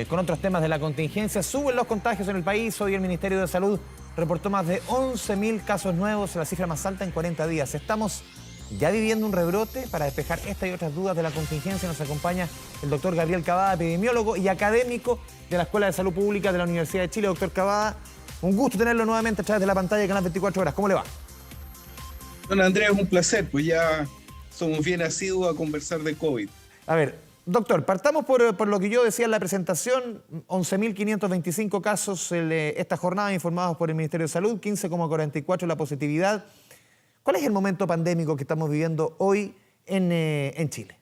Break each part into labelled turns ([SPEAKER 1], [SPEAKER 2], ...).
[SPEAKER 1] Con otros temas de la contingencia, suben los contagios en el país. Hoy el Ministerio de Salud reportó más de 11.000 casos nuevos, la cifra más alta en 40 días. Estamos ya viviendo un rebrote. Para despejar esta y otras dudas de la contingencia nos acompaña el doctor Gabriel Cavada, epidemiólogo y académico de la Escuela de Salud Pública de la Universidad de Chile. Doctor Cavada, un gusto tenerlo nuevamente a través de la pantalla de Canal 24 Horas. ¿Cómo le va?
[SPEAKER 2] Don Andrés, es un placer, pues ya somos bien asiduos a conversar de COVID.
[SPEAKER 1] A ver, doctor, partamos por lo que yo decía en la presentación. 11.525 casos esta jornada informados por el Ministerio de Salud, 15,44 la positividad. ¿Cuál es el momento pandémico que estamos viviendo hoy en Chile?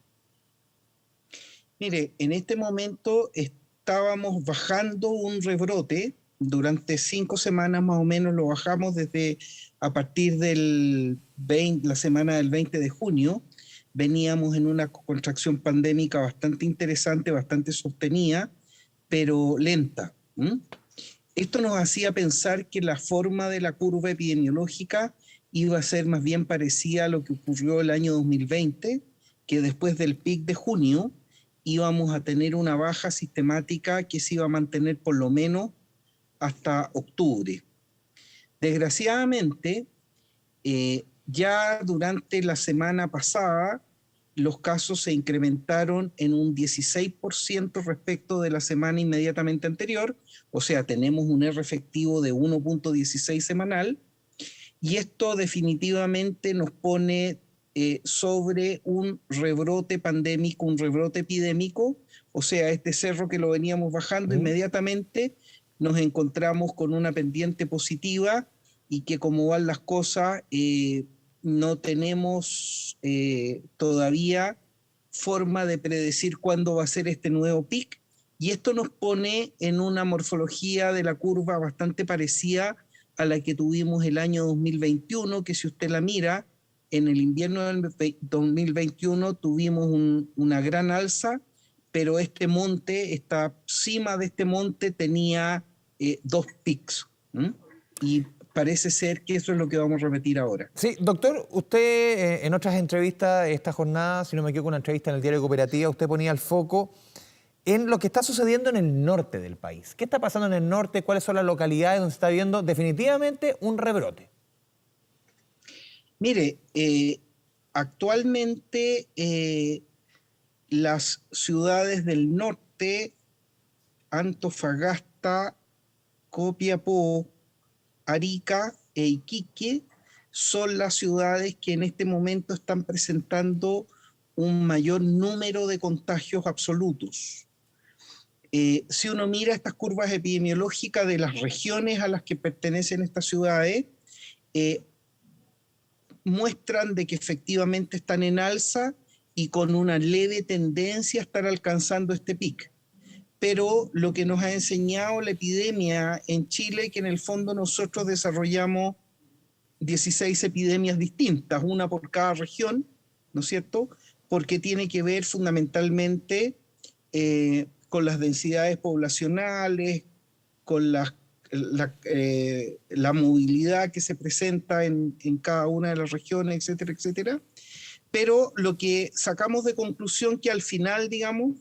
[SPEAKER 2] Mire, en este momento estábamos bajando un rebrote. Durante 5 semanas más o menos lo bajamos desde a partir la semana del 20 de junio. Veníamos en una contracción pandémica bastante interesante, bastante sostenida, pero lenta. Esto nos hacía pensar que la forma de la curva epidemiológica iba a ser más bien parecida a lo que ocurrió el año 2020, que después del pic de junio íbamos a tener una baja sistemática que se iba a mantener por lo menos hasta octubre. Desgraciadamente, ya durante la semana pasada, los casos se incrementaron en un 16% respecto de la semana inmediatamente anterior, o sea, tenemos un R efectivo de 1.16 semanal, y esto definitivamente nos pone sobre un rebrote pandémico, un rebrote epidémico, o sea, este cerro que lo veníamos bajando inmediatamente, nos encontramos con una pendiente positiva y que como van las cosas, no tenemos todavía forma de predecir cuándo va a ser este nuevo pic, y esto nos pone en una morfología de la curva bastante parecida a la que tuvimos el año 2021, que si usted la mira, en el invierno del 2021 tuvimos una gran alza, pero este monte, esta cima de este monte tenía 2 pics, y parece ser que eso es lo que vamos a repetir ahora.
[SPEAKER 1] Sí, doctor, usted en otras entrevistas esta jornada, si no me equivoco, una entrevista en el Diario Cooperativa, usted ponía el foco en lo que está sucediendo en el norte del país. ¿Qué está pasando en el norte? ¿Cuáles son las localidades donde se está viendo definitivamente un rebrote?
[SPEAKER 2] Mire, actualmente las ciudades del norte, Antofagasta, Copiapó, Arica e Iquique, son las ciudades que en este momento están presentando un mayor número de contagios absolutos. Si uno mira estas curvas epidemiológicas de las regiones a las que pertenecen estas ciudades, muestran de que efectivamente están en alza y con una leve tendencia a estar alcanzando este pic. Pero lo que nos ha enseñado la epidemia en Chile, que en el fondo nosotros desarrollamos 16 epidemias distintas, una por cada región, ¿no es cierto? Porque tiene que ver fundamentalmente con las densidades poblacionales, con la movilidad que se presenta en cada una de las regiones, etcétera, etcétera. Pero lo que sacamos de conclusión que al final, digamos,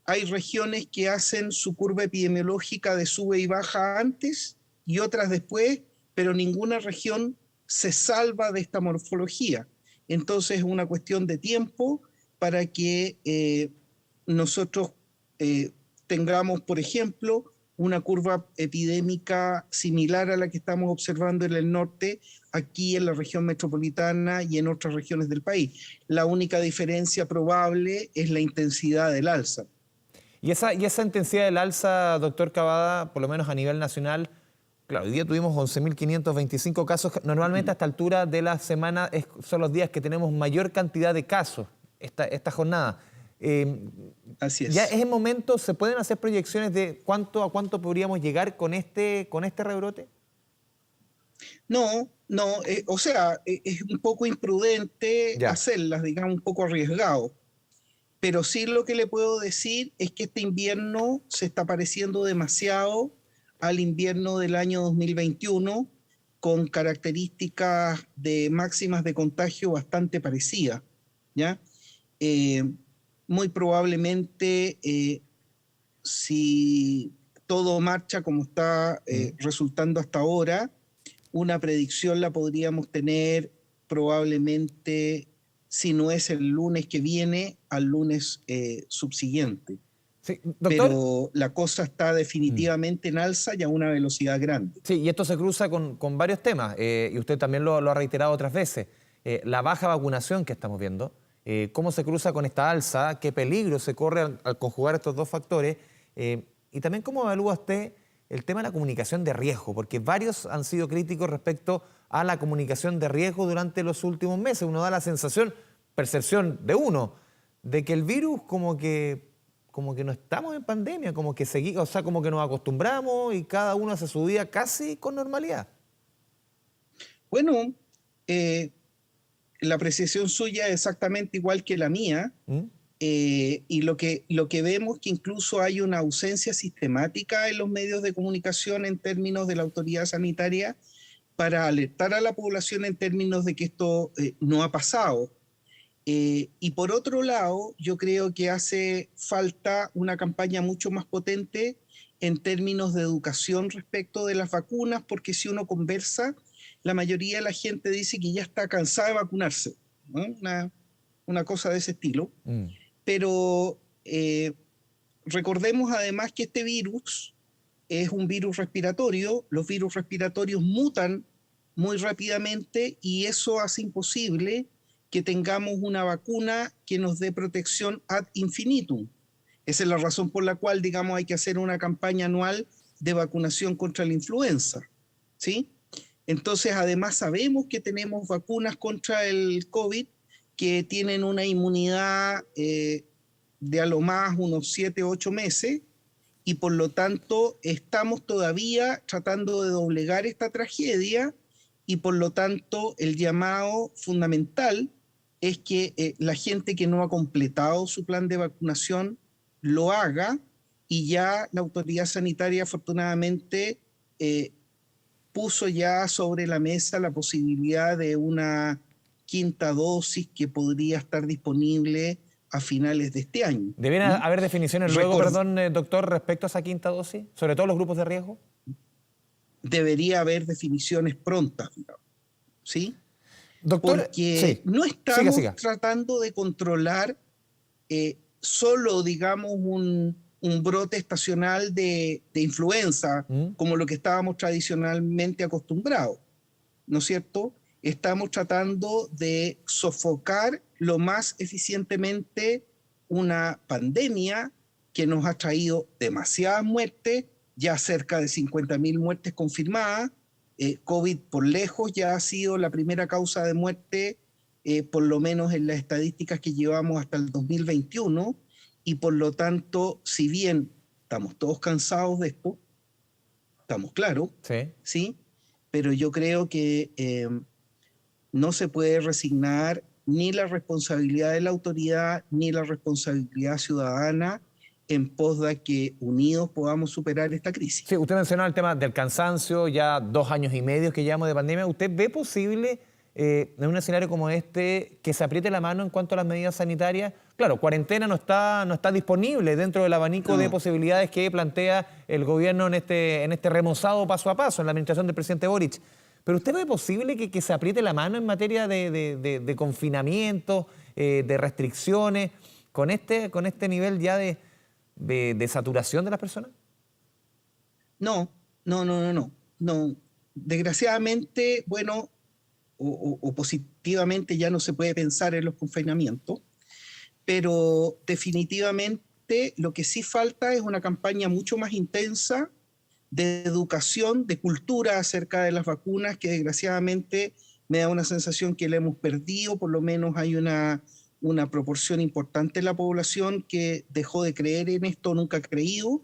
[SPEAKER 2] hay regiones que hacen su curva epidemiológica de sube y baja antes y otras después, pero ninguna región se salva de esta morfología. Entonces es una cuestión de tiempo para que nosotros tengamos, por ejemplo, una curva epidémica similar a la que estamos observando en el norte, aquí en la región metropolitana y en otras regiones del país. La única diferencia probable es la intensidad del alza.
[SPEAKER 1] Y esa intensidad del alza, doctor Cavada, por lo menos a nivel nacional, claro, hoy día tuvimos 11.525 casos. Normalmente a esta altura de la semana son los días que tenemos mayor cantidad de casos, esta jornada.
[SPEAKER 2] Así es.
[SPEAKER 1] Ya es el momento, ¿se pueden hacer proyecciones de a cuánto podríamos llegar con este rebrote?
[SPEAKER 2] No, o sea, es un poco imprudente hacerlas, digamos, un poco arriesgado. Pero sí lo que le puedo decir es que este invierno se está pareciendo demasiado al invierno del año 2021, con características de máximas de contagio bastante parecidas, ¿ya? muy probablemente, si todo marcha como está resultando hasta ahora, una predicción la podríamos tener probablemente, si no es el lunes que viene, al lunes subsiguiente.
[SPEAKER 1] Sí, doctor.
[SPEAKER 2] Pero la cosa está definitivamente en alza y a una velocidad grande.
[SPEAKER 1] Sí, y esto se cruza con varios temas, y usted también lo ha reiterado otras veces. La baja vacunación que estamos viendo, cómo se cruza con esta alza, qué peligro se corre al conjugar estos dos factores, y también cómo evalúa usted el tema de la comunicación de riesgo, porque varios han sido críticos respecto a la comunicación de riesgo durante los últimos meses. Uno da la sensación, percepción de uno, de que el virus como que no estamos en pandemia, como que seguimos, o sea, como que nos acostumbramos y cada uno hace su vida casi con normalidad.
[SPEAKER 2] Bueno, la apreciación suya es exactamente igual que la mía,
[SPEAKER 1] ¿Mm?
[SPEAKER 2] y lo que vemos que incluso hay una ausencia sistemática en los medios de comunicación en términos de la autoridad sanitaria para alertar a la población en términos de que esto no ha pasado. Y por otro lado, yo creo que hace falta una campaña mucho más potente en términos de educación respecto de las vacunas, porque si uno conversa, la mayoría de la gente dice que ya está cansada de vacunarse, ¿no? Una cosa de ese estilo.
[SPEAKER 1] Mm.
[SPEAKER 2] Pero recordemos además que este virus es un virus respiratorio, los virus respiratorios mutan muy rápidamente y eso hace imposible que tengamos una vacuna que nos dé protección ad infinitum. Esa es la razón por la cual, digamos, hay que hacer una campaña anual de vacunación contra la influenza, ¿sí? Entonces, además sabemos que tenemos vacunas contra el COVID que tienen una inmunidad de a lo más unos 7 o 8 meses, y por lo tanto estamos todavía tratando de doblegar esta tragedia, y por lo tanto el llamado fundamental es que la gente que no ha completado su plan de vacunación lo haga, y ya la autoridad sanitaria afortunadamente puso ya sobre la mesa la posibilidad de una quinta dosis que podría estar disponible a finales de este año.
[SPEAKER 1] ¿Debería haber definiciones luego,
[SPEAKER 2] Record
[SPEAKER 1] perdón, doctor, respecto a esa quinta dosis, sobre todo los grupos de riesgo?
[SPEAKER 2] Debería haber definiciones prontas, digamos, ¿sí?
[SPEAKER 1] Doctor,
[SPEAKER 2] Porque
[SPEAKER 1] sí,
[SPEAKER 2] no
[SPEAKER 1] siga,
[SPEAKER 2] estamos
[SPEAKER 1] siga.
[SPEAKER 2] tratando de controlar solo, digamos, un brote estacional de influenza,
[SPEAKER 1] ¿Mm?
[SPEAKER 2] como lo que estábamos tradicionalmente acostumbrados, ¿no es cierto? Estamos tratando de sofocar lo más eficientemente una pandemia que nos ha traído demasiadas muertes, ya cerca de 50.000 muertes confirmadas. COVID por lejos ya ha sido la primera causa de muerte, por lo menos en las estadísticas que llevamos hasta el 2021, y por lo tanto, si bien estamos todos cansados de esto, estamos claros,
[SPEAKER 1] Sí.
[SPEAKER 2] ¿sí? Pero yo creo que no se puede resignar ni la responsabilidad de la autoridad ni la responsabilidad ciudadana en pos de que unidos podamos superar esta crisis.
[SPEAKER 1] Sí, usted mencionaba el tema del cansancio, ya 2 años y medio que llevamos de pandemia. ¿Usted ve posible en un escenario como este que se apriete la mano en cuanto a las medidas sanitarias? Claro, cuarentena no está disponible dentro del abanico de posibilidades que plantea el gobierno en este remozado paso a paso en la administración del presidente Boric. ¿Pero usted ve posible que se apriete la mano en materia de confinamiento, de restricciones, con este nivel ya de saturación de las personas?
[SPEAKER 2] No, no, no, no, no, no. Desgraciadamente, bueno, o positivamente ya no se puede pensar en los confinamientos, pero definitivamente lo que sí falta es una campaña mucho más intensa de educación, de cultura acerca de las vacunas, que desgraciadamente me da una sensación que la hemos perdido. Por lo menos hay una proporción importante de la población que dejó de creer en esto, nunca ha creído.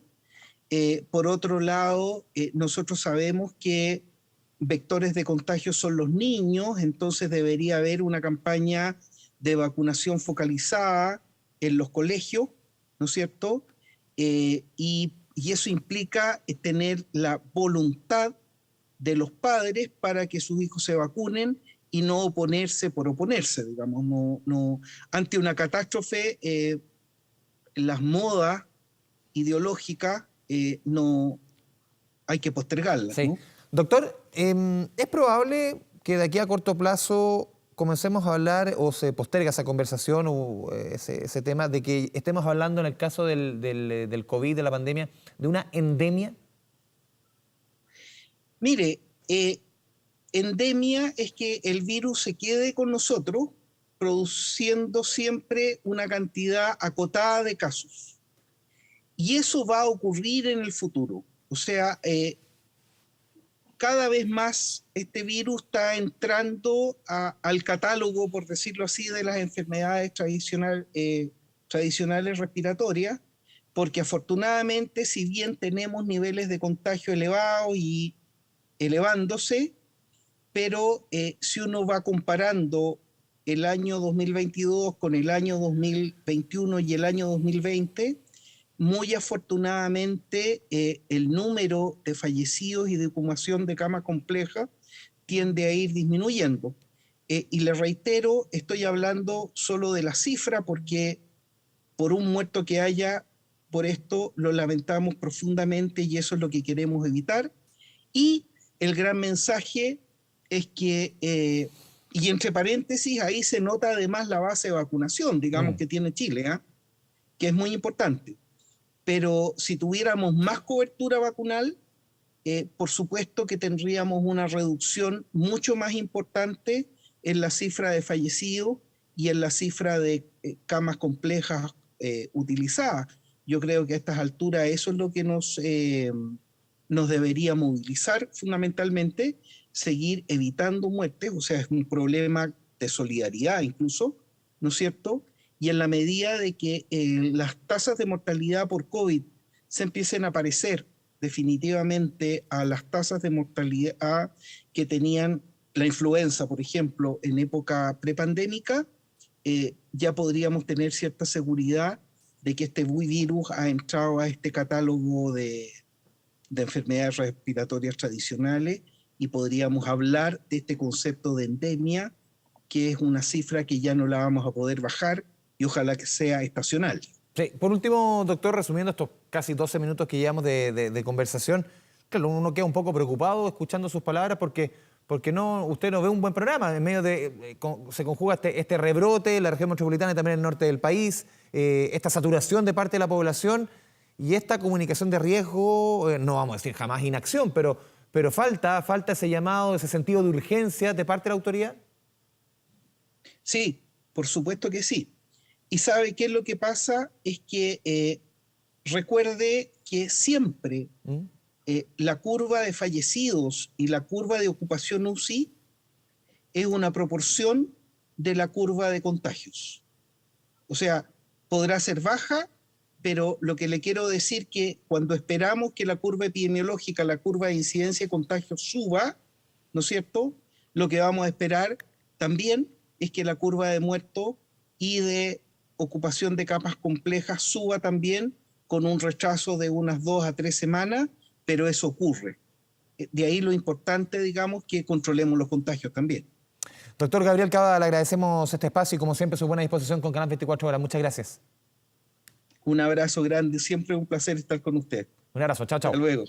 [SPEAKER 2] Por otro lado, nosotros sabemos que vectores de contagio son los niños, entonces debería haber una campaña de vacunación focalizada en los colegios, ¿no es cierto? Y eso implica tener la voluntad de los padres para que sus hijos se vacunen y no oponerse por oponerse, digamos, ante una catástrofe. las modas ideológicas no hay que postergarlas,
[SPEAKER 1] Sí.
[SPEAKER 2] ¿no?
[SPEAKER 1] Doctor, ¿es probable que de aquí a corto plazo comencemos a hablar o se posterga esa conversación o ese tema de que estemos hablando en el caso del COVID, de la pandemia, de una endemia?
[SPEAKER 2] Mire, endemia es que el virus se quede con nosotros produciendo siempre una cantidad acotada de casos. Y eso va a ocurrir en el futuro. O sea, cada vez más este virus está entrando al catálogo, por decirlo así, de las enfermedades tradicionales respiratorias, porque afortunadamente, si bien tenemos niveles de contagio elevados y elevándose, pero si uno va comparando el año 2022 con el año 2021 y el año 2020, muy afortunadamente el número de fallecidos y de ocupación de cama compleja tiende a ir disminuyendo. Y le reitero, estoy hablando solo de la cifra porque por un muerto que haya por esto lo lamentamos profundamente y eso es lo que queremos evitar. Y el gran mensaje es que, y entre paréntesis, ahí se nota además la base de vacunación, digamos, que tiene Chile, que es muy importante. Pero si tuviéramos más cobertura vacunal, por supuesto que tendríamos una reducción mucho más importante en la cifra de fallecidos y en la cifra de camas complejas utilizadas. Yo creo que a estas alturas eso es lo que nos debería movilizar fundamentalmente, seguir evitando muertes, o sea, es un problema de solidaridad incluso, ¿no es cierto? Y en la medida de que las tasas de mortalidad por COVID se empiecen a parecer definitivamente a las tasas de mortalidad que tenían la influenza, por ejemplo, en época prepandémica, ya podríamos tener cierta seguridad de que este virus ha entrado a este catálogo de enfermedades respiratorias tradicionales y podríamos hablar de este concepto de endemia, que es una cifra que ya no la vamos a poder bajar y ojalá que sea estacional.
[SPEAKER 1] Sí. Por último, doctor, resumiendo estos casi 12 minutos que llevamos de conversación, claro, uno queda un poco preocupado escuchando sus palabras porque usted no ve un buen programa. En medio de se conjuga este rebrote en la región metropolitana y también en el norte del país, esta saturación de parte de la población y esta comunicación de riesgo, no vamos a decir jamás inacción, pero falta ese llamado, ese sentido de urgencia de parte de la autoridad.
[SPEAKER 2] Sí, por supuesto que sí. Y ¿sabe qué es lo que pasa? Es que recuerde que siempre la curva de fallecidos y la curva de ocupación UCI es una proporción de la curva de contagios. O sea, podrá ser baja, pero lo que le quiero decir que cuando esperamos que la curva epidemiológica, la curva de incidencia de contagios suba, ¿no es cierto? Lo que vamos a esperar también es que la curva de muertos y de ocupación de camas complejas suba también con un retraso de unas 2 a 3 semanas, pero eso ocurre. De ahí lo importante, digamos, que controlemos los contagios también.
[SPEAKER 1] Doctor Gabriel Cava, le agradecemos este espacio y como siempre su buena disposición con Canal 24 Horas. Muchas gracias.
[SPEAKER 2] Un abrazo grande, siempre un placer estar con usted.
[SPEAKER 1] Un abrazo, chao, chao.
[SPEAKER 2] Hasta luego.